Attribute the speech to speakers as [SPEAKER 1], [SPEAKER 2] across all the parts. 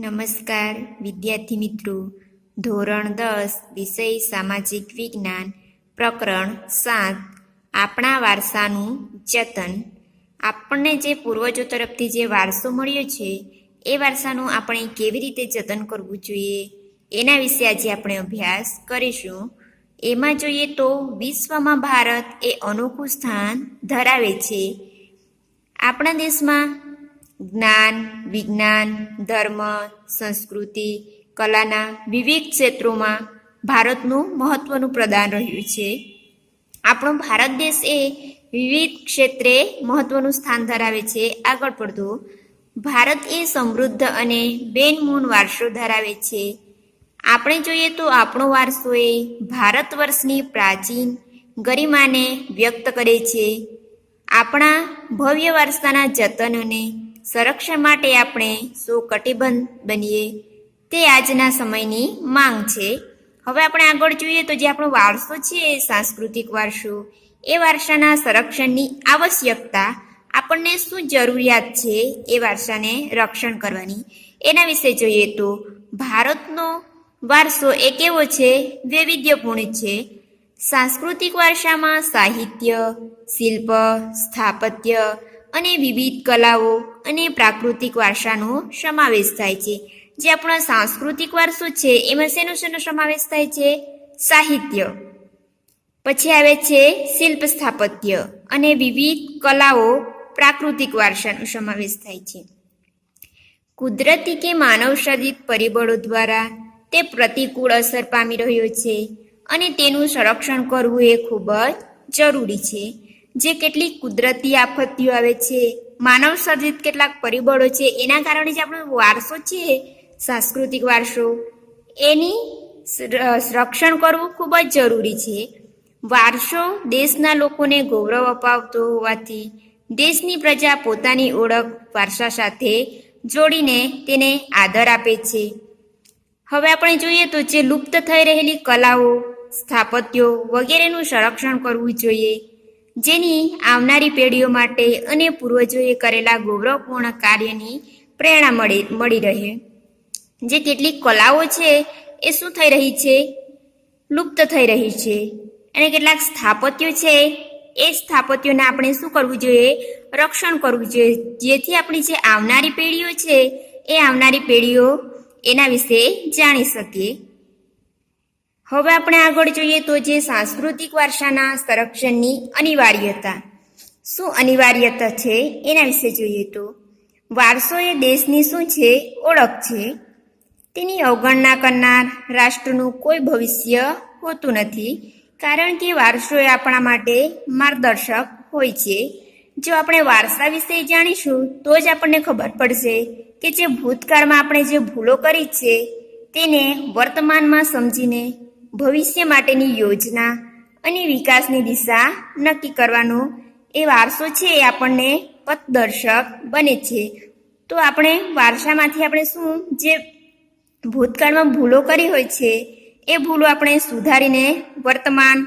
[SPEAKER 1] નમસ્કાર વિદ્યાર્થી મિત્રો. ધોરણ 10 વિષય સામાજિક વિજ્ઞાન પ્રકરણ 7 આપણા વારસાનું જતન. આપણને જે પૂર્વજો તરફથી જે વારસો મળ્યો છે એ વારસાનું આપણે કેવી રીતે જતન કરવું જોઈએ એના વિશે આજે આપણે અભ્યાસ કરીશું. એમાં જોઈએ તો વિશ્વમાં ભારત એ અનોખું સ્થાન ધરાવે છે. આપણા દેશમાં જ્ઞાન, વિજ્ઞાન, ધર્મ, સંસ્કૃતિ, કલાના વિવિધ ક્ષેત્રોમાં ભારતનું મહત્વનું પ્રદાન રહ્યું છે. આપણો ભારત દેશ એ વિવિધ ક્ષેત્રે મહત્વનું સ્થાન ધરાવે છે. આગળ પડતો ભારત એ સમૃદ્ધ અને બેનમૂન વારસો ધરાવે છે. આપણે જોઈએ તો આપણો વારસો એ ભારત વર્ષની પ્રાચીન ગરિમાને વ્યક્ત કરે છે. આપણા ભવ્ય વારસાના જતન અને સંરક્ષણ માટે આપણે સૌ કટિબદ્ધ બનીએ તે આજના સમયની માંગ છે. હવે આપણે આગળ જોઈએ તો જે આપણો વારસો છે સાંસ્કૃતિક વારસો, એ વારસાના સંરક્ષણની આવશ્યકતા, આપણને શું જરૂરિયાત છે એ વારસાને રક્ષણ કરવાની એના વિશે જોઈએ તો ભારતનો વારસો એ કેવો છે? વૈવિધ્યપૂર્ણ છે. સાંસ્કૃતિક વારસામાં સાહિત્ય, શિલ્પ, સ્થાપત્ય અને વિવિધ કલાઓ અને પ્રાકૃતિક વારસાનો સમાવેશ થાય છે. જે આપણો સાંસ્કૃતિક વારસો છે એમાં શેનો સમાવેશ થાય છે? સાહિત્ય. પછી આવે છે શિલ્પ સ્થાપત્ય અને વિવિધ કલાઓ, પ્રાકૃતિક વારસાનો સમાવેશ થાય છે. કુદરતી કે માનવ સર્જિત પરિબળો દ્વારા તે પ્રતિકૂળ અસર પામી રહ્યો છે અને તેનું સંરક્ષણ કરવું એ ખૂબ જ જરૂરી છે. જે કેટલીક કુદરતી આપત્તિઓ આવે છે, માનવ સર્જિત કેટલાક પરિબળો છે, એના કારણે જે આપણો વારસો છે સાંસ્કૃતિક વારસો એની રક્ષણ કરવું ખૂબ જ જરૂરી છે. વારસો દેશના લોકોને ગૌરવ અપાવતો હોવાથી દેશની પ્રજા પોતાની ઓળખ વારસા સાથે જોડીને તેને આદર આપે છે. હવે આપણે જોઈએ તો જે લુપ્ત થઈ રહેલી કલાઓ, સ્થાપત્યો વગેરેનું સંરક્ષણ કરવું જોઈએ, જેની આવનારી પેઢીઓ માટે અને પૂર્વજોએ કરેલા ગૌરવપૂર્ણ કાર્યની પ્રેરણા મળી રહે. જે કેટલીક કલાઓ છે એ શું થઈ રહી છે? લુપ્ત થઈ રહી છે. અને કેટલાક સ્થાપત્યો છે એ સ્થાપત્યોને આપણે શું કરવું જોઈએ? રક્ષણ કરવું જોઈએ, જેથી આપણી જે આવનારી પેઢીઓ છે એ આવનારી પેઢીઓ એના વિશે જાણી શકીએ. હવે આપણે આગળ જોઈએ તો જે સાંસ્કૃતિક વારસાના સંરક્ષણની અનિવાર્યતા. શું અનિવાર્યતા છે એના વિશે જોઈએ તો વારસો એ દેશની શું છે? ઓળખ છે. તેની અવગણના કરનાર રાષ્ટ્રનું કોઈ ભવિષ્ય હોતું નથી, કારણ કે વારસો એ આપણા માટે માર્ગદર્શક હોય છે. જો આપણે વારસા વિશે જાણીશું તો જ આપણને ખબર પડશે કે જે ભૂતકાળમાં આપણે જે ભૂલો કરી છે તેને વર્તમાનમાં સમજીને ભવિષ્ય માટેની યોજના અને વિકાસની દિશા નક્કી કરવાનો એ વારસો છે એ આપણને પથદર્શક બને છે. તો આપણે વારસામાંથી આપણે શું જે ભૂતકાળમાં ભૂલો કરી હોય છે એ ભૂલો આપણે સુધારીને વર્તમાન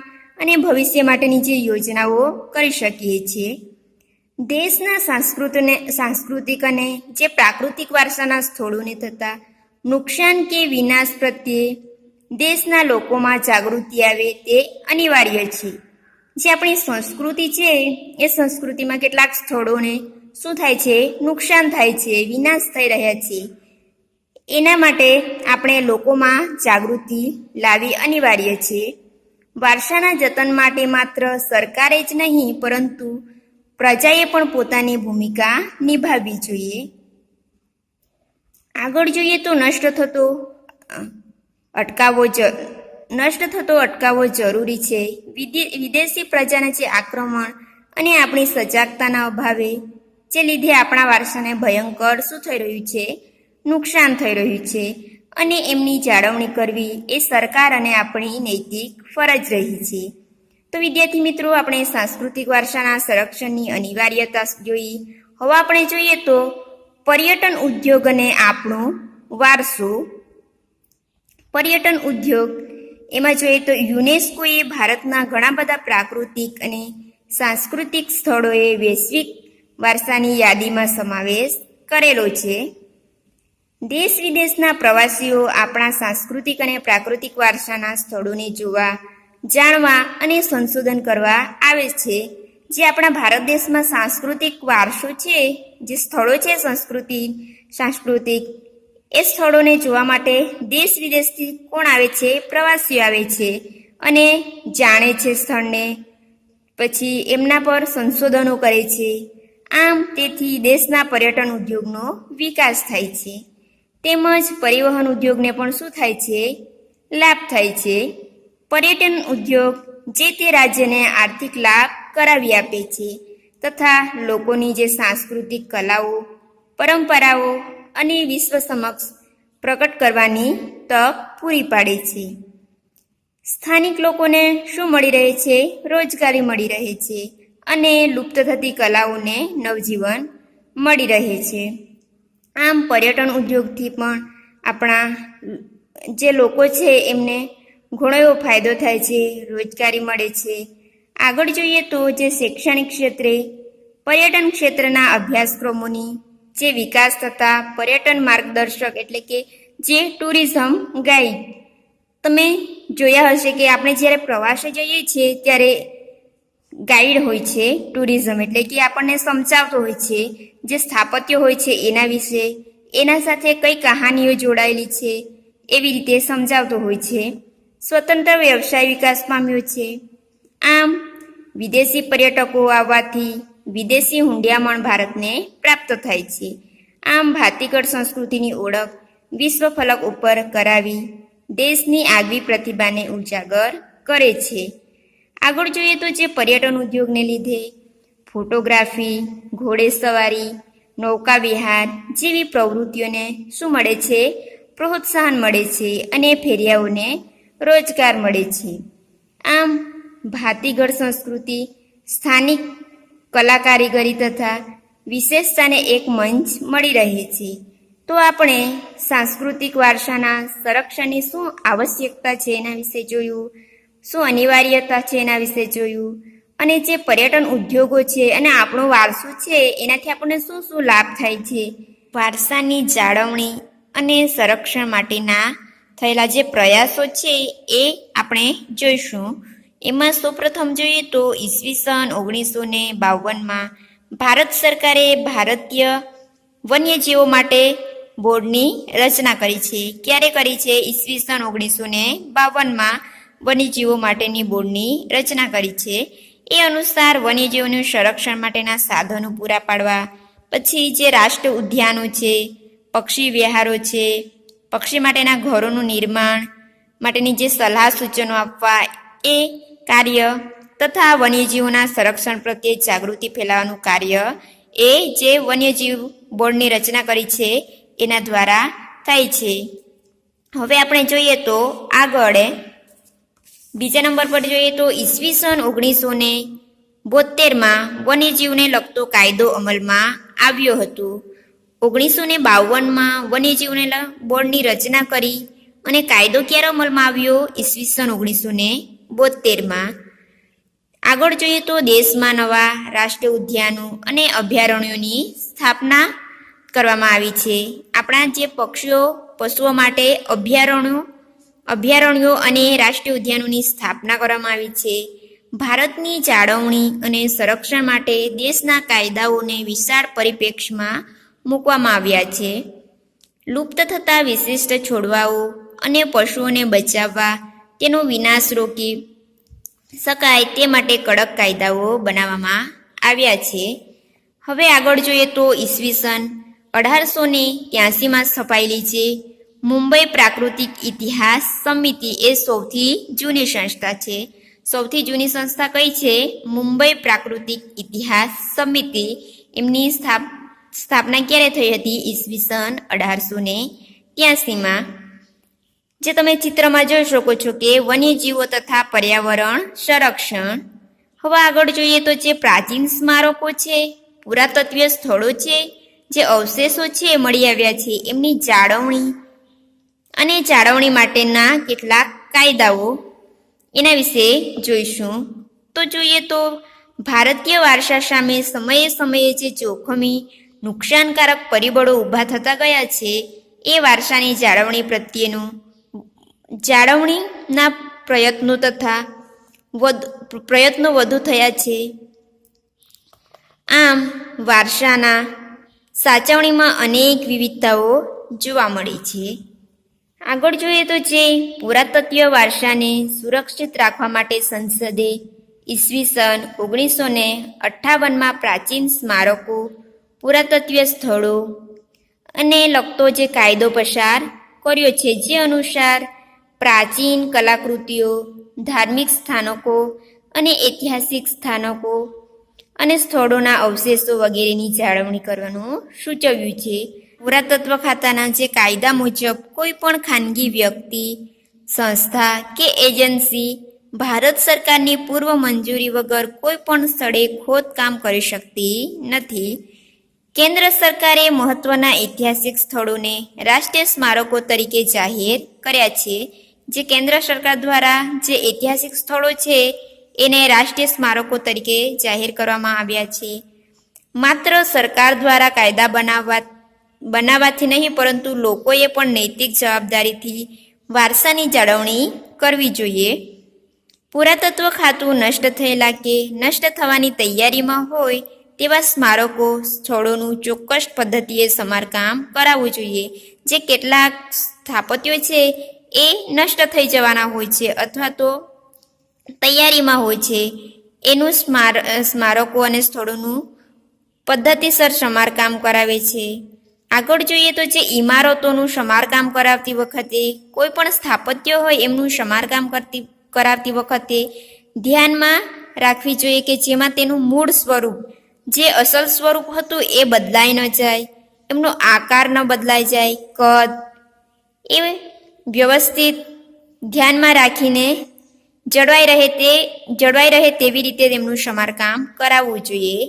[SPEAKER 1] અને ભવિષ્ય માટેની જે યોજનાઓ કરી શકીએ છીએ. દેશના સાંસ્કૃતિક અને જે પ્રાકૃતિક વારસાના સ્થળોને થતા નુકસાન કે વિનાશ પ્રત્યે દેશના લોકોમાં જાગૃતિ આવે તે અનિવાર્ય છે. જે આપણી સંસ્કૃતિ છે એ સંસ્કૃતિમાં કેટલાક સ્થળોને શું થાય છે? નુકસાન થાય છે, વિનાશ થઈ રહ્યા છે. એના માટે આપણે લોકોમાં જાગૃતિ લાવવી અનિવાર્ય છે. વારસાના જતન માટે માત્ર સરકારે જ નહીં પરંતુ પ્રજાએ પણ પોતાની ભૂમિકા નિભાવવી જોઈએ. આગળ જોઈએ તો નષ્ટ થતો અટકાવવો જરૂરી છે. વિદેશી પ્રજાના જે આક્રમણ અને આપણી સજાગતાના અભાવે જે લીધે આપણા વારસાને ભયંકર શું થઈ રહ્યું છે? નુકસાન થઈ રહ્યું છે. અને એમની જાળવણી કરવી એ સરકાર અને આપણી નૈતિક ફરજ રહી છે. તો વિદ્યાર્થી મિત્રો, આપણે સાંસ્કૃતિક વારસાના સંરક્ષણની અનિવાર્યતા જોઈ. હવે આપણે જોઈએ તો પર્યટન ઉદ્યોગ અને આપણો વારસો. પર્યટન ઉદ્યોગ એમાં જોઈએ તો યુનેસ્કોએ ભારતના ઘણા બધા પ્રાકૃતિક અને સાંસ્કૃતિક સ્થળોએ વૈશ્વિક વારસાની યાદીમાં સમાવેશ કરેલો છે. દેશ વિદેશના પ્રવાસીઓ આપણા સાંસ્કૃતિક અને પ્રાકૃતિક વારસાના સ્થળોને જોવા, જાણવા અને સંશોધન કરવા આવે છે. જે આપણા ભારત દેશમાં સાંસ્કૃતિક વારસો છે, જે સ્થળો છે સાંસ્કૃતિક એ સ્થળોને જોવા માટે દેશ વિદેશથી કોણ આવે છે? પ્રવાસીઓ આવે છે અને જાણે છે સ્થળને, પછી એમના પર સંશોધનો કરે છે. આમ તેથી દેશના પર્યટન ઉદ્યોગનો વિકાસ થાય છે. તેમજ પરિવહન ઉદ્યોગને પણ શું થાય છે? લાભ થાય છે. પર્યટન ઉદ્યોગ જે તે રાજ્યને આર્થિક લાભ કરાવી આપે છે તથા લોકોની જે સાંસ્કૃતિક કલાઓ, પરંપરાઓ અને વિશ્વ સમક્ષ પ્રકટ કરવાની તક પૂરી પાડે છે. સ્થાનિક લોકોને શું મળી રહે છે? રોજગારી મળી રહે છે અને લુપ્ત થતી કલાઓને નવજીવન મળી રહે છે. આમ પર્યટન ઉદ્યોગથી પણ આપણા જે લોકો છે એમને ઘણો એવો ફાયદો થાય છે, રોજગારી મળે છે. આગળ જોઈએ તો જે શૈક્ષણિક ક્ષેત્રે પર્યટન ક્ષેત્રના અભ્યાસક્રમોની જે વિકાસ થતા પર્યટન માર્ગદર્શક એટલે કે જે ટુરિઝમ ગાઈડ, તમે જોયા હશે કે આપણે જ્યારે પ્રવાસે જઈએ છીએ ત્યારે ગાઈડ હોય છે. ટુરિઝમ એટલે કે આપણને સમજાવતો હોય છે, જે સ્થાપત્ય હોય છે એના વિશે, એના સાથે કઈ કહાનીઓ જોડાયેલી છે એવી રીતે સમજાવતો હોય છે. સ્વતંત્ર વ્યવસાય વિકાસ પામ્યો છે. આમ વિદેશી પર્યટકો આવવાથી વિદેશી હુંડિયામણ ભારતને પ્રાપ્ત થાય છે. આમ ભાતીગળ સંસ્કૃતિની ઓળખ વિશ્વ ફલક ઉપર કરાવી દેશની આગવી પ્રતિભાને ઉજાગર કરે છે. આગળ જોઈએ તો જે પર્યટન ઉદ્યોગને લીધે ફોટોગ્રાફી, ઘોડેસવારી, નૌકા વિહાર જેવી પ્રવૃત્તિઓને શું મળે છે? પ્રોત્સાહન મળે છે અને ફેરિયાઓને રોજગાર મળે છે. આમ ભાતીગળ સંસ્કૃતિ સ્થાનિક કલા કારીગરી તથા વિશેષતાને એક મંચ મળી રહે છે. તો આપણે સાંસ્કૃતિક વારસાના સંરક્ષણની શું આવશ્યકતા છે એના વિશે જોયું, શું અનિવાર્યતા છે એના વિશે જોયું, અને જે પર્યટન ઉદ્યોગો છે અને આપણો વારસો છે એનાથી આપણને શું શું લાભ થાય છે. વારસાની જાળવણી અને સંરક્ષણ માટેના થયેલા જે પ્રયાસો છે એ આપણે જોઈશું. એમાં સૌપ્રથમ જોઈએ તો ઈસવીસન 1952માં ભારત સરકારે ભારતીય વન્યજીવો માટે બોર્ડની રચના કરી છે. ક્યારે કરી છે? ઈસવીસન 1952માં વન્યજીવો માટેની બોર્ડની રચના કરી છે. એ અનુસાર વન્યજીવોનું સંરક્ષણ માટેના સાધનો પૂરા પાડવા, પછી જે રાષ્ટ્રીય ઉદ્યાનો છે, પક્ષી વિહારો છે, પક્ષી માટેના ઘરોનું નિર્માણ માટેની જે સલાહ સૂચનો આપવા એ કાર્ય તથા વન્યજીવોના સંરક્ષણ પ્રત્યે જાગૃતિ ફેલાવવાનું કાર્ય એ જે વન્યજીવ બોર્ડની રચના કરી છે એના દ્વારા થાય છે. હવે આપણે જોઈએ તો આગળ બીજા નંબર પર જોઈએ તો ઈસવીસન 1972માં વન્યજીવને લગતો કાયદો અમલમાં આવ્યો હતો. 1952માં વન્યજીવને બોર્ડની રચના કરી અને કાયદો ક્યારે અમલમાં આવ્યો? ઈસવીસન 1972માં. આગળ જોઈએ તો દેશમાં નવા રાષ્ટ્રીય ઉદ્યાનો અને અભયારણ્યોની સ્થાપના કરવામાં આવી છે. આપણા જે પક્ષીઓ, પશુઓ માટે અભયારણ્યો અને રાષ્ટ્રીય ઉદ્યાનોની સ્થાપના કરવામાં આવી છે. ભારતની જાળવણી અને સંરક્ષણ માટે દેશના કાયદાઓને વિશાળ પરિપ્રેક્ષ્યમાં મૂકવામાં આવ્યા છે. લુપ્ત થતા વિશિષ્ટ છોડવાઓ અને પશુઓને બચાવવા, તેનો વિનાશ રોકી શકાય તે માટે કડક કાયદાઓ બનાવવામાં આવ્યા છે. હવે આગળ જોઈએ તો ઈસવીસન 1883માં સ્થપાયેલી છે મુંબઈ પ્રાકૃતિક ઇતિહાસ સમિતિ એ સૌથી જૂની સંસ્થા છે. સૌથી જૂની સંસ્થા કઈ છે? મુંબઈ પ્રાકૃતિક ઇતિહાસ સમિતિ. એમની સ્થાપના ક્યારે થઈ હતી? ઈસવીસન 1883માં. જે તમે ચિત્રમાં જોઈ શકો છો કે વન્યજીવો તથા પર્યાવરણ સંરક્ષણ. હવે આગળ જોઈએ તો જે પ્રાચીન સ્મારકો છે, પુરાતત્વીય સ્થળો છે, જે અવશેષો છે મળી આવ્યા છે, એમની જાળવણી માટેના કેટલાક કાયદાઓ એના વિશે જોઈશું. તો જોઈએ તો ભારતીય વારસા સામે સમયે સમયે જે જોખમી નુકસાનકારક પરિબળો ઊભા થતા ગયા છે એ વારસાની જાળવણીના પ્રયત્નો વધુ થયા છે. આમ વારસાના સાચવણીમાં અનેક વિવિધતાઓ જોવા મળી છે. આગળ જોઈએ તો જે પુરાતત્વીય વારસાને સુરક્ષિત રાખવા માટે સંસદે ઈસવીસન 1958માં પ્રાચીન સ્મારકો, પુરાતત્વીય સ્થળો અને લગતો જે કાયદો પસાર કર્યો છે, જે અનુસાર પ્રાચીન કલાકૃતિઓ, ધાર્મિક સ્થાનકો અને ઐતિહાસિક સ્થાનકો અને સ્થળોના અવશેષો વગેરેની જાળવણી કરવાનું સૂચવ્યું છે. પુરાતત્વ ખાતાના જે કાયદા મુજબ કોઈ પણ ખાનગી વ્યક્તિ, સંસ્થા કે એજન્સી ભારત સરકારની પૂર્વ મંજૂરી વગર કોઈ પણ સ્થળે ખોદકામ કરી શકતી નથી. કેન્દ્ર સરકારે મહત્વના ઐતિહાસિક સ્થળોને રાષ્ટ્રીય સ્મારકો તરીકે જાહેર કર્યા છે. જે કેન્દ્ર સરકાર દ્વારા જે ઐતિહાસિક સ્થળો છે એને રાષ્ટ્રીય સ્મારકો તરીકે જાહેર કરવામાં આવ્યા છે. માત્ર સરકાર દ્વારા કાયદા બનાવવાથી નહીં, પરંતુ લોકોએ પણ નૈતિક જવાબદારીથી વારસાની જાળવણી કરવી જોઈએ. પુરાતત્વ ખાતું નષ્ટ થયેલા કે નષ્ટ થવાની તૈયારીમાં હોય તેવા સ્મારકો, સ્થળોનું ચોક્કસ પદ્ધતિએ સમારકામ કરાવવું જોઈએ. જે કેટલાક સ્થાપત્યો છે એ નષ્ટ થઈ જવાના હોય છે અથવા તો તૈયારીમાં હોય છે, એનું સ્મારકો અને સ્થળોનું પદ્ધતિસર સમારકામ કરાવે છે. આગળ જોઈએ તો જે ઇમારતોનું સમારકામ કરાવતી વખતે, કોઈ પણ સ્થાપત્ય હોય એમનું સમારકામ કરાવતી વખતે ધ્યાનમાં રાખવી જોઈએ કે જેમાં તેનું મૂળ સ્વરૂપ, જે અસલ સ્વરૂપ હતું એ બદલાઈ ન જાય, એમનો આકાર ન બદલાઈ જાય, કદ એ વ્યવસ્થિત ધ્યાનમાં રાખીને જળવાઈ રહે તેવી રીતે તેમનું સમારકામ કરાવવું જોઈએ.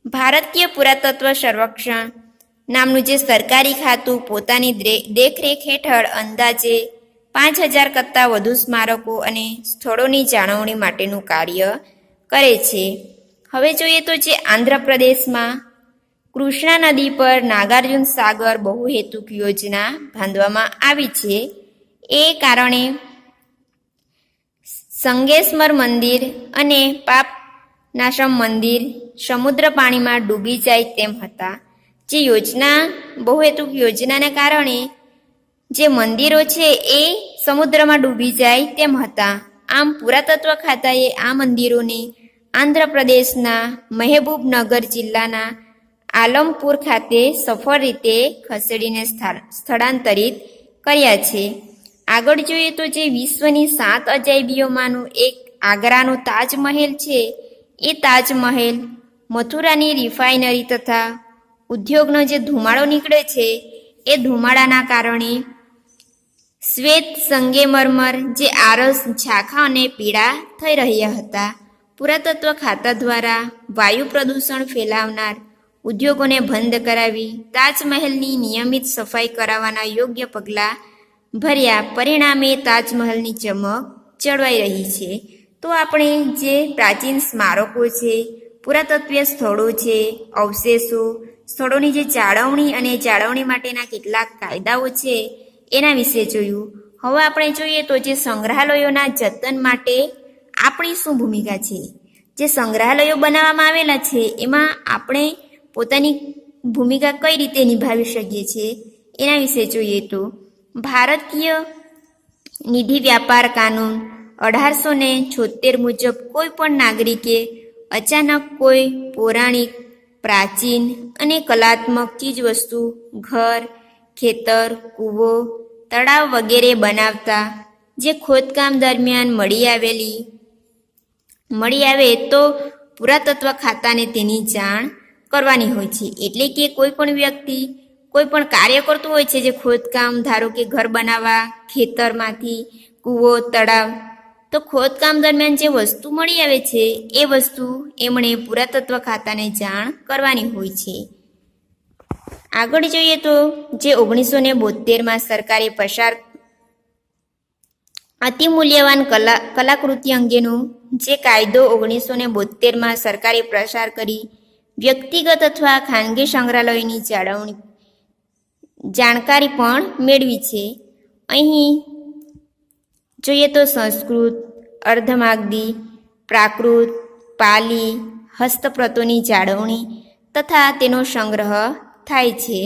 [SPEAKER 1] ભારતીય પુરાતત્વ સર્વેક્ષણ નામનું જે સરકારી ખાતું પોતાની દેખરેખ હેઠળ અંદાજે 5000 કરતાં વધુ સ્મારકો અને સ્થળોની જાળવણી માટેનું કાર્ય કરે છે. હવે જોઈએ તો જે આંધ્રપ્રદેશમાં કૃષ્ણા નદી પર નાગાર્જુન સાગર બહુહેતુક યોજના બાંધવામાં આવી છે. એ કારણે સંગેશ્વર મંદિર અને પાપનાશમ મંદિર સમુદ્ર પાણીમાં ડૂબી જાય તેમ હતા. જે બહુહેતુક યોજનાને કારણે જે મંદિરો છે એ સમુદ્રમાં ડૂબી જાય તેમ હતા. આમ પુરાતત્વ ખાતાએ આ મંદિરોને આંધ્રપ્રદેશના મહેબૂબનગર જિલ્લાના આલમપુર ખાતે સફળ રીતે ખસેડીને સ્થળાંતરિત કર્યા છે. આગળ જોઈએ તો જે વિશ્વની 7 અજાયબીઓમાંનું એક આગ્રાનો તાજમહેલ છે, એ તાજમહેલ મથુરાની રિફાઇનરી તથા ઉદ્યોગનો જે ધુમાડો નીકળે છે એ ધુમાડાના કારણે શ્વેત સંગેમરમર જે આરસ, ઝાંખા અને પીળા થઈ રહ્યા હતા. પુરાતત્વ ખાતા દ્વારા વાયુ પ્રદૂષણ ફેલાવનાર ઉદ્યોગોને બંધ કરાવી તાજમહેલની નિયમિત સફાઈ કરાવવાના યોગ્ય પગલાં ભર્યા. પરિણામે તાજમહેલની ચમક જળવાઈ રહી છે. તો આપણે જે પ્રાચીન સ્મારકો છે, પુરાતત્વીય સ્થળો છે, અવશેષો, સ્થળોની જે જાળવણી માટેના કેટલાક કાયદાઓ છે એના વિશે જોયું. હવે આપણે જોઈએ તો જે સંગ્રહાલયોના જતન માટે આપણી શું ભૂમિકા છે. જે સંગ્રહાલયો બનાવવામાં આવેલા છે એમાં આપણે પોતાની ભૂમિકા કઈ રીતે નિભાવી શકીએ છીએ એના વિશે જોઈએ તો ભારતીય નિધિ વ્યાપાર કાનૂન 1876 મુજબ કોઈ પણ નાગરિકે અચાનક કોઈ પૌરાણિક, પ્રાચીન અને કલાત્મક ચીજવસ્તુ, ઘર, ખેતર, કૂવો, તળાવ વગેરે બનાવતા જે ખોદકામ દરમિયાન મળી આવે તો પુરાતત્વ ખાતાને તેની જાણ કરવાની હોય છે. એટલે કે કોઈ પણ વ્યક્તિ કોઈ પણ કાર્ય કરતું હોય છે, જે ખોદકામ, ધારો કે ઘર બનાવવા, ખેતરમાંથી કૂવો, તળાવ, તો ખોદકામ દરમિયાન જે વસ્તુ મળી આવે છે એ વસ્તુ એમણે પુરાતત્વ ખાતાને જાણ કરવાની હોય છે. આગળ જોઈએ તો જે 1972માં સરકારે પસાર અતિ મૂલ્યવાન કલાકૃતિ અંગેનો જે કાયદો 1972માં સરકારે પસાર કરી વ્યક્તિગત અથવા ખાનગી સંગ્રહાલયોની જાણકારી પણ મેળવી છે. અહીં જોઈએ તો સંસ્કૃત, અર્ધમાગધી, પ્રાકૃત, પાલી, હસ્તપ્રતોની જાળવણી તથા તેનો સંગ્રહ થાય છે.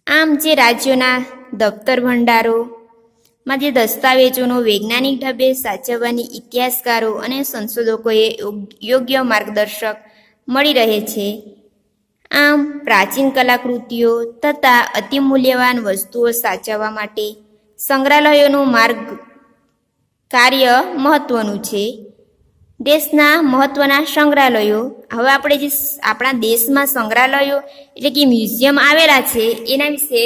[SPEAKER 1] આમ જે રાજ્યોના દફતર ભંડારોમાં જે દસ્તાવેજોનો વૈજ્ઞાનિક ઢબે સાચવવાની ઇતિહાસકારો અને સંશોધકોએ યોગ્ય માર્ગદર્શક મળી રહે છે. આમ પ્રાચીન કલાકૃતિઓ તથા અતિમૂલ્યવાન વસ્તુઓ સાચવવા માટે સંગ્રહાલયોનું કાર્ય મહત્વનું છે. દેશના મહત્વના સંગ્રહાલયો. હવે આપણે જે આપણા દેશમાં સંગ્રહાલયો એટલે કે મ્યુઝિયમ આવેલા છે એના વિશે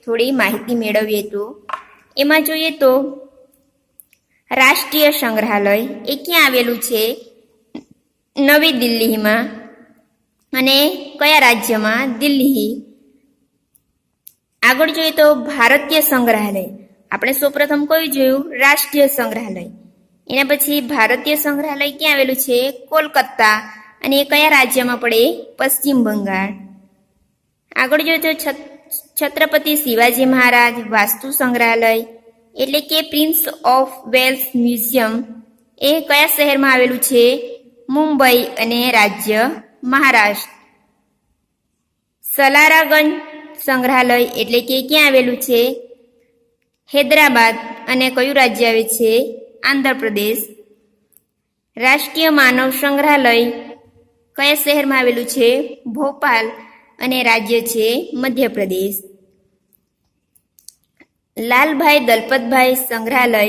[SPEAKER 1] થોડી માહિતી મેળવીએ તો એમાં જોઈએ તો રાષ્ટ્રીય સંગ્રહાલય એ ક્યાં આવેલું છે? નવી દિલ્હીમાં. અને કયા રાજ્યમાં? દિલ્હી. આગળ જોઈએ તો ભારતીય સંગ્રહાલય. આપણે સૌપ્રથમ કયું જોયું? રાષ્ટ્રીય સંગ્રહાલય. એના પછી ભારતીય સંગ્રહાલય ક્યાં આવેલું છે? કોલકાતા. અને એ કયા રાજ્યમાં પડે? પશ્ચિમ બંગાળ. આગળ જોઈએ તો છત્રપતિ શિવાજી મહારાજ વાસ્તુ સંગ્રહાલય એટલે કે પ્રિન્સ ઓફ વેલ્સ મ્યુઝિયમ એ કયા શહેરમાં આવેલું છે? મુંબઈ અને રાજ્ય મહારાષ્ટ્ર. સલારાગંજ સંગ્રહાલય એટલે કે ક્યાં આવેલું છે? હૈદરાબાદ. અને કયું રાજ્ય આવે છે? આંધ્રપ્રદેશ. રાષ્ટ્રીય માનવ સંગ્રહાલય કયા શહેરમાં આવેલું છે? ભોપાલ. અને રાજ્ય છે મધ્યપ્રદેશ. લાલભાઈ દલપતભાઈ સંગ્રહાલય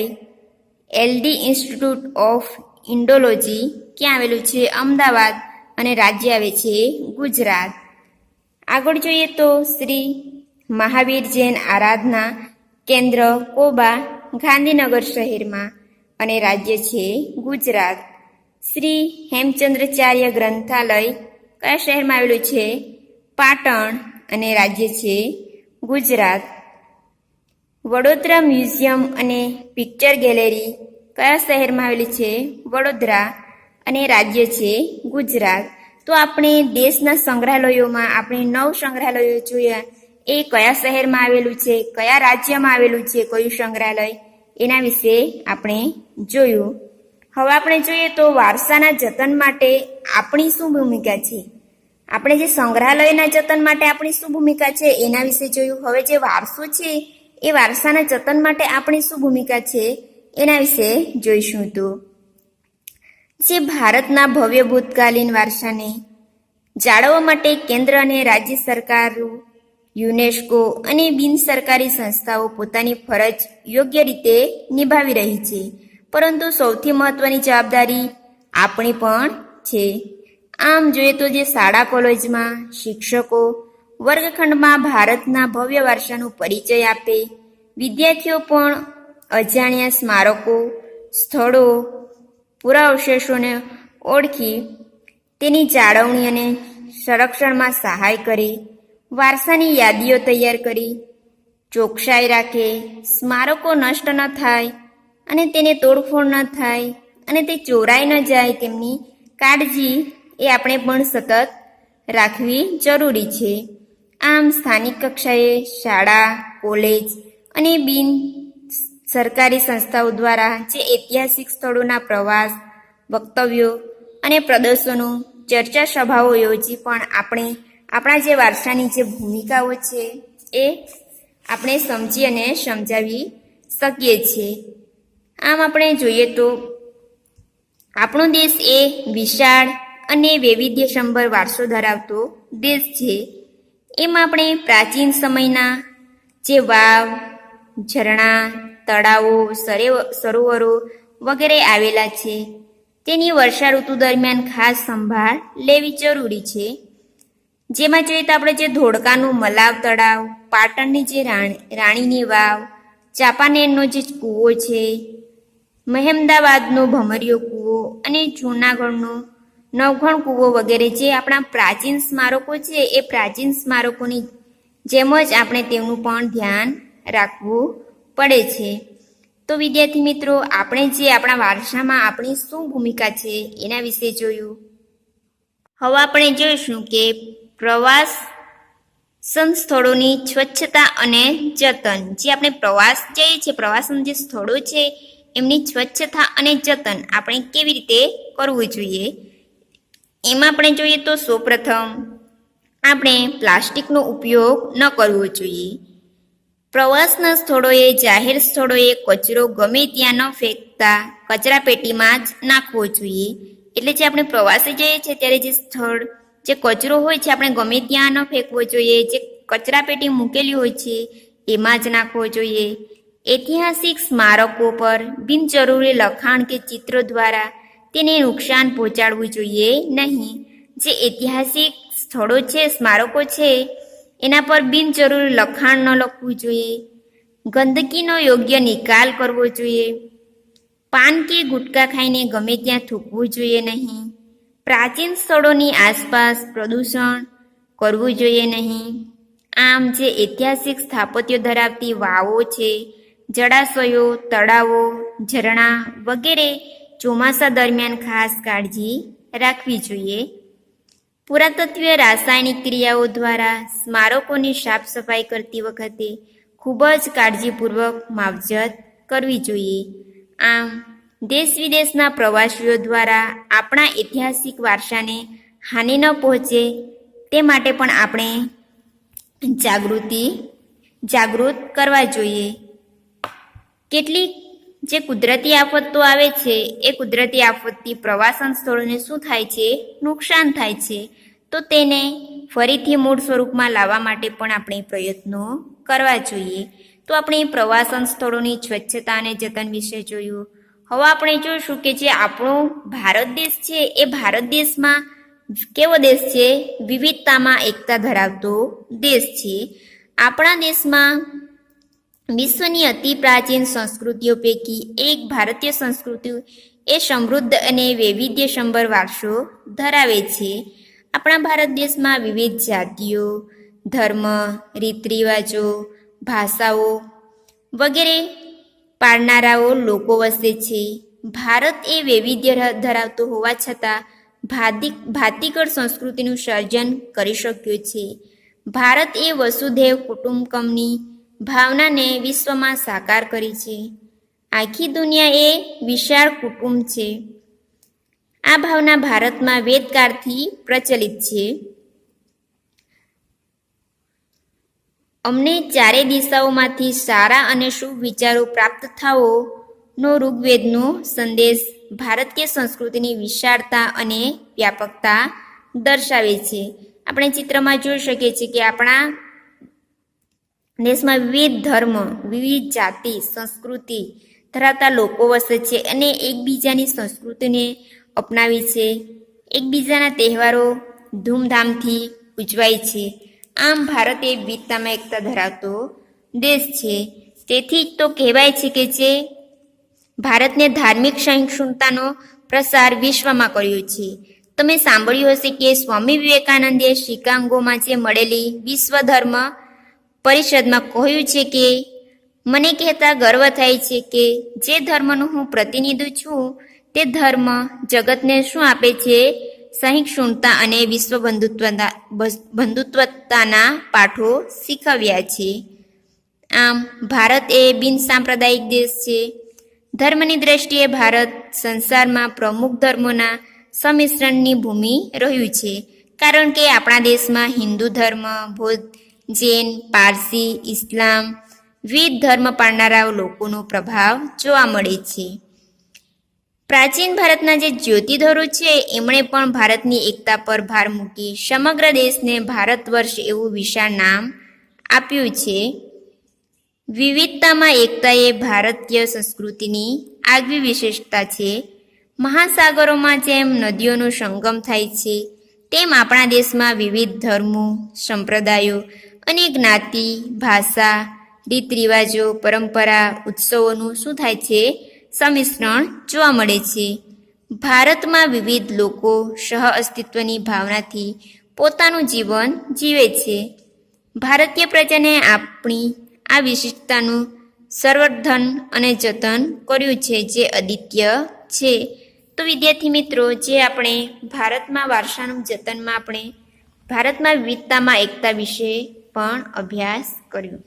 [SPEAKER 1] એલડી ઇન્સ્ટિટ્યૂટ ઓફ ઇન્ડોલોજી ક્યાં આવેલું છે? અમદાવાદ. અને રાજ્ય આવે છે ગુજરાત. આગળ જોઈએ તો શ્રી મહાવીર જૈન આરાધના કેન્દ્ર કોબા ગાંધીનગર શહેરમાં અને રાજ્ય છે ગુજરાત. શ્રી હેમચંદ્રાચાર્ય ગ્રંથાલય કયા શહેરમાં આવેલું છે? પાટણ. અને રાજ્ય છે ગુજરાત. વડોદરા મ્યુઝિયમ અને પિક્ચર ગેલેરી કયા શહેરમાં આવેલી છે? વડોદરા. અને રાજ્ય છે ગુજરાત. તો આપણે દેશના સંગ્રહાલયોમાં આપણે 9 સંગ્રહાલયો જોયા. એ કયા શહેરમાં આવેલું છે, કયા રાજ્યમાં આવેલું છે, કયું સંગ્રહાલય, એના વિશે આપણે જોયું. હવે આપણે જોઈએ તો વારસાના જતન માટે આપણી શું ભૂમિકા છે. આપણે જે સંગ્રહાલયના જતન માટે આપણી શું ભૂમિકા છે એના વિશે જોયું. હવે જે વારસો છે એ વારસાના જતન માટે આપણી શું ભૂમિકા છે એના વિશે જોઈશું. તો જે ભારતના ભવ્ય ભૂતકાલીન વારસાને જાળવવા માટે કેન્દ્ર અને રાજ્ય સરકારો, યુનેસ્કો અને બિનસરકારી સંસ્થાઓ પોતાની ફરજ યોગ્ય રીતે નિભાવી રહી છે, પરંતુ સૌથી મહત્વની જવાબદારી આપણી પણ છે. આમ જોઈએ તો જે શાળા કોલેજમાં શિક્ષકો વર્ગખંડમાં ભારતના ભવ્ય વારસાનો પરિચય આપે, વિદ્યાર્થીઓ પણ અજાણ્યા સ્મારકો, સ્થળો, પુરાવશેષોને ઓળખી તેની જાળવણી અને સંરક્ષણમાં સહાય કરે, વારસાની યાદીઓ તૈયાર કરી ચોકસાઈ રાખે, સ્મારકો નષ્ટ ન થાય અને તેને તોડફોડ ન થાય અને તે ચોરાઈ ન જાય તેમની કાળજી એ આપણે પણ સતત રાખવી જરૂરી છે. આમ સ્થાનિક કક્ષાએ શાળા, કોલેજ અને બિન સરકારી સંસ્થાઓ દ્વારા જે ઐતિહાસિક સ્થળોના પ્રવાસ, વક્તવ્યો અને પ્રદર્શનો, ચર્ચા સભાઓ યોજી પણ આપણે આપણા જે વારસાની જે ભૂમિકાઓ છે એ આપણે સમજી અને સમજાવી શકીએ છીએ. આમ આપણે જોઈએ તો આપણો દેશ એ વિશાળ અને વૈવિધ્યસભર વારસો ધરાવતો દેશ છે. એમાં આપણે પ્રાચીન સમયના જે વાવ, ઝરણા, તળાવો, સરોવરો વગેરે આવેલા છે તેની વર્ષા ઋતુ દરમિયાન ખાસ સંભાળ લેવી જરૂરી છે. જેમાં જોઈએ તો આપણે જે ધોળકાનું મલાવ તળાવ, પાટણની જે રાણીની વાવ, ચાંપાનેરનો જે કૂવો છે, મહેમદાવાદનો ભમરિયો કૂવો અને જૂનાગઢનો નવઘણ કૂવો વગેરે જે આપણા પ્રાચીન સ્મારકો છે એ પ્રાચીન સ્મારકોની જેમ જ આપણે તેમનું પણ ધ્યાન રાખવું પડે છે. તો વિદ્યાર્થી મિત્રો, આપણે જે આપણા વારસામાં આપણી શું ભૂમિકા છે એના વિશે જોયું. હવે આપણે જોઈશું કે પ્રવાસ સ્થળોની સ્વચ્છતા અને જતન. જે આપણે પ્રવાસ જઈએ છીએ, પ્રવાસન જે સ્થળો છે એમની સ્વચ્છતા અને જતન આપણે કેવી રીતે કરવું જોઈએ, એમાં આપણે જોઈએ તો સૌપ્રથમ આપણે પ્લાસ્ટિકનો ઉપયોગ ન કરવો જોઈએ. પ્રવાસના સ્થળોએ, જાહેર સ્થળોએ કચરો ગમે ત્યાં ન ફેંકતા કચરાપેટીમાં જ નાખવો જોઈએ. એટલે જે આપણે પ્રવાસે જઈએ છીએ ત્યારે જે સ્થળ, જે કચરો હોય છે આપણે ગમે ત્યાં ન ફેંકવો જોઈએ. જે કચરાપેટી મૂકેલી હોય છે એમાં જ નાખવો જોઈએ. ઐતિહાસિક સ્મારકો પર બિનજરૂરી લખાણ કે ચિત્રો દ્વારા તેને નુકસાન પહોંચાડવું જોઈએ નહીં. જે ઐતિહાસિક સ્થળો છે, સ્મારકો છે, એના પર બિનજરૂરી લખાણ ન લખવું જોઈએ. ગંદકીનો યોગ્ય નિકાલ કરવો જોઈએ. પાન કે ગુટખા ખાઈને ગમે ત્યાં થૂકવું જોઈએ નહીં. પ્રાચીન સ્થળોની આસપાસ પ્રદૂષણ કરવું જોઈએ નહીં. આમ જે ઐતિહાસિક સ્થાપત્યો ધરાવતી વાવો છે, જળાશયો, તળાવો, ઝરણા વગેરે ચોમાસા દરમિયાન ખાસ કાળજી રાખવી જોઈએ. પુરાતત્વીય રાસાયણિક ક્રિયાઓ દ્વારા સ્મારકોની સાફ સફાઈ કરતી વખતે ખૂબ જ કાળજીપૂર્વક માવજત કરવી જોઈએ. આમ દેશ વિદેશના પ્રવાસીઓ દ્વારા આપણા ઐતિહાસિક વારસાને હાનિ ન પહોંચે તે માટે પણ આપણે જાગૃત કરવા જોઈએ. કેટલીક જે કુદરતી આફતો આવે છે એ કુદરતી આફતથી પ્રવાસન સ્થળોને શું થાય છે, નુકસાન થાય છે. તો તેને ફરીથી મૂળ સ્વરૂપમાં લાવવા માટે પણ આપણે પ્રયત્નો કરવા જોઈએ. તો આપણે પ્રવાસન સ્થળોની સ્વચ્છતા અને જતન વિશે જોયું. હવે આપણે જોઈશું કે જે આપણો ભારત દેશ છે એ ભારત દેશમાં કેવો દેશ છે, વિવિધતામાં એકતા ધરાવતો દેશ છે. આપણા દેશમાં વિશ્વની અતિ પ્રાચીન સંસ્કૃતિઓ પૈકી એક ભારતીય સંસ્કૃતિ એ સમૃદ્ધ અને વૈવિધ્યસભર વારસો ધરાવે છે. આપણા ભારત દેશમાં વિવિધ જાતિઓ, ધર્મ, રીત રિવાજો, ભાષાઓ વગેરે પાળનારાઓ લોકો વસે છે. ભારત એ વૈવિધ્ય ધરાવતો હોવા છતાં ભાતીગળ સંસ્કૃતિનું સર્જન કરી શક્યો છે. ભારત એ વસુધૈવ કુટુંબકમની ભાવનાને વિશ્વમાં સાકાર કરી છે. આખી દુનિયા એ વિશાળ કુટુંબ છે. આ ભાવના ભારતમાં વેદકાળથી પ્રચલિત છે. અમને ચારે દિશાઓમાંથી સારા અને શુભ વિચારો પ્રાપ્ત થાઓનો ઋગ્વેદનો સંદેશ ભારતીય સંસ્કૃતિની વિશાળતા અને વ્યાપકતા દર્શાવે છે. આપણે ચિત્રમાં જોઈ શકીએ છીએ કે આપણા દેશમાં વિવિધ ધર્મ, વિવિધ જાતિ, સંસ્કૃતિ ધરાવતા લોકો વસે છે અને એકબીજાની સંસ્કૃતિને અપનાવી છે. એકબીજાના તહેવારો ધૂમધામથી ઉજવાય છે. આમ ભારત એ વિવિધતામાં એકતા ધરાવતો દેશ છે. તેથી જ તો કહેવાય છે કે જે ભારતને ધાર્મિક સહિષ્ણુતાનો પ્રસાર વિશ્વમાં કર્યો છે. તમે સાંભળ્યું હશે કે સ્વામી વિવેકાનંદે શિકાગોમાં જે મળેલી વિશ્વ ધર્મ પરિષદમાં કહ્યું છે કે મને કહેતા ગર્વ થાય છે કે જે ધર્મનું હું પ્રતિનિધિ છું તે ધર્મ જગતને શું આપે છે, સહિષ્ણુતા અને વિશ્વ બંધુત્વતાના પાઠો શીખવ્યા છે. આમ ભારત એ બિનસાંપ્રદાયિક દેશ છે. ધર્મની દ્રષ્ટિએ ભારત સંસારમાં પ્રમુખ ધર્મોના સંમિશ્રણની ભૂમિ રહ્યું છે. કારણ કે આપણા દેશમાં હિન્દુ ધર્મ, બૌદ્ધ, જૈન, પારસી, ઇસ્લામ વિવિધ ધર્મ પાળનારા લોકોનો પ્રભાવ જોવા મળે છે. પ્રાચીન ભારતના જે જ્યોતિધરો છે એમણે પણ ભારતની એકતા પર ભાર મૂકી સમગ્ર દેશને ભારત વર્ષ એવું વિશાળ નામ આપ્યું છે. વિવિધતામાં એકતા એ ભારતીય સંસ્કૃતિની આગવી વિશેષતા છે. મહાસાગરોમાં જેમ નદીઓનો સંગમ થાય છે તેમ આપણા દેશમાં વિવિધ ધર્મો, સંપ્રદાયો અને જ્ઞાતિ, ભાષા, રીત રિવાજો, પરંપરા, ઉત્સવોનું શું થાય છે, સંમિશ્રણ જોવા મળે છે. ભારતમાં વિવિધ લોકો સહ અસ્તિત્વની ભાવનાથી પોતાનું જીવન જીવે છે. ભારતીય પ્રજાને આપણી આ વિશિષ્ટતાનું સંવર્ધન અને જતન કર્યું છે જે અદ્વિતીય છે. તો વિદ્યાર્થી મિત્રો, જે આપણે ભારતમાં વારસાનું જતનમાં આપણે ભારતમાં વિવિધતામાં એકતા વિશે પણ અભ્યાસ કર્યો.